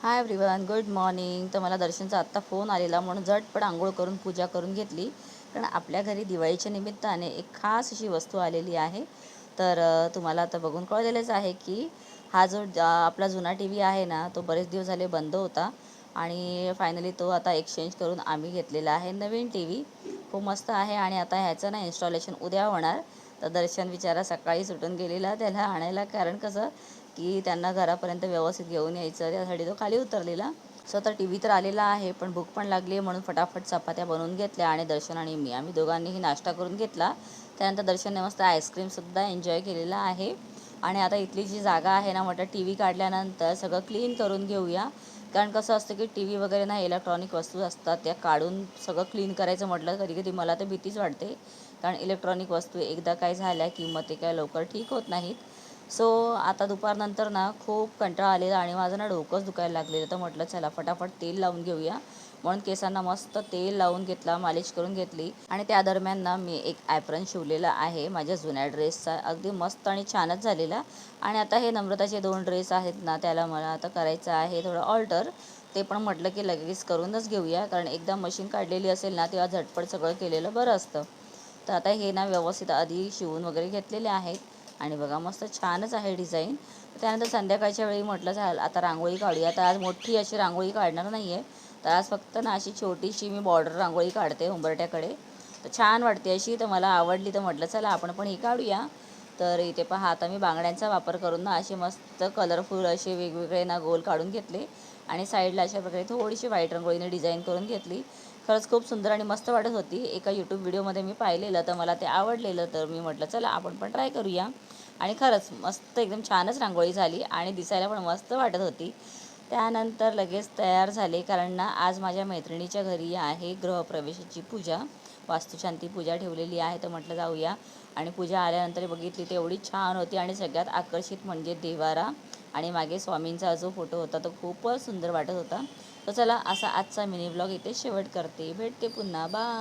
Hi everyone, good morning. तर मला दर्शनचा आत्ता फोन आलेला म्हणून झटपट आंघोळ करून पूजा करून घेतली. कारण आपल्या घरी दिवाळीच्या निमित्ताने एक खास अशी वस्तू आलेली आहे. तर तुम्हाला आता बघून कळलेलंच आहे की हा जो आपला जुना टी व्ही आहे ना, तो बरेच दिवस झाले बंद होता आणि फायनली तो आता एक्सचेंज करून आम्ही घेतलेला आहे नवीन टी व्ही. खूप मस्त आहे आणि आता ह्याचं ना इन्स्टॉलेशन उद्या होणार. तर दर्शन बिचारा सकाळी सुटून गेलेला त्याला आणायला, कारण कसं की त्यांना घरापर्यंत व्यवस्थित घेऊन यायचं, त्यासाठी तो खाली उतरलेला. सो तर टी व्ही तर आलेला आहे, पण भूक पण लागली आहे म्हणून फटाफट चपात्या बनवून घेतल्या आणि दर्शन आणि मी आम्ही दोघांनीही नाश्ता करून घेतला. त्यानंतर दर्शनने मस्त आईस्क्रीमसुद्धा एन्जॉय केलेला आहे. आणि आता इथली जी जागा आहे ना, म्हटलं टी व्ही काढल्यानंतर सगळं क्लीन करून घेऊया. कारण कसं असतं की टी व्ही वगैरे ना इलेक्ट्रॉनिक वस्तू असतात, त्या काढून सगळं क्लीन करायचं म्हटलं कधी कधी मला तर भीतीच वाटते. कारण इलेक्ट्रॉनिक वस्तू एकदा काय झाल्या की मग ते काय लवकर ठीक होत नाहीत. सो आता दुपारनंतर ना खूप कंटाळा आलेला आणि माझं ना डोकंच दुखायला लागलेलं. तर म्हटलं चला फटाफट तेल लावून घेऊया. म्हणून केसांना मस्त तेल लावून घेतला, मालिश करून घेतली. आणि त्या दरम्यान ना मी एक ॲप्रन शिवलेला आहे माझ्या जुन्या ड्रेसचा, अगदी मस्त आणि छानच झालेला. आणि आता हे नम्रताचे 2 ड्रेस आहेत ना, त्याला मला आता करायचं आहे थोडं ऑल्टर. ते पण म्हटलं की लगेच करूनच घेऊया, कारण एकदा मशीन काढलेली असेल ना तेव्हा झटपट सगळं केलेलं बरं असतं. तर आता हे ना व्यवस्थित आधी शिवून वगैरे घेतलेले आहेत. आणि बघा मस्त छानच आहे डिझाईन. त्यानंतर संध्याकाळच्या वेळी म्हटलं झालं आता रांगोळी काढूया. तर आज मोठी अशी रांगोळी काढणार नाही आहे, तर आज फक्त ना अशी छोटीशी मी बॉर्डर रांगोळी काढते उंबरट्याकडे. तर छान वाटते अशी, तर मला आवडली तर म्हटलं चला आपण पण ही काढूया. तर इथे पहा आता मी बांगड्यांचा वापर करून ना असे मस्त कलरफुल असे वेगवेगळे ना गोल काढून घेतले. आणि साईडला अशा प्रकारे थोडीशी व्हाईट रंगोळीने डिझाईन करून घेतली. खरंच खूप सुंदर आणि मस्त वाटत होती. एका यूट्यूब व्हिडिओमध्ये मी पाहिलेलं, तर मला ते आवडलेलं, तर मी म्हटलं चला आपण पण ट्राय करूया. आणि खरंच मस्त एकदम छानच रांगोळी झाली आणि दिसायला पण मस्त वाटत होती. त्यानंतर लगेच तयार झाले, कारण ना आज माझ्या मैत्रिणीच्या घरी आहे गृहप्रवेशाची पूजा, वास्तुशांती पूजा ठेवलेली आहे. तर म्हटलं जाऊया. आणि पूजा आल्यानंतर बघितली तर एवढी छान होती आणि सगळ्यात आकर्षित म्हणजे देवारा आणि मागे स्वामींचा जो फोटो होता तो खूपच सुंदर वाटत होता. तर चला असा आजचा मिनी ब्लॉग इथे शेवट करते. भेटते पुन्हा. बाय.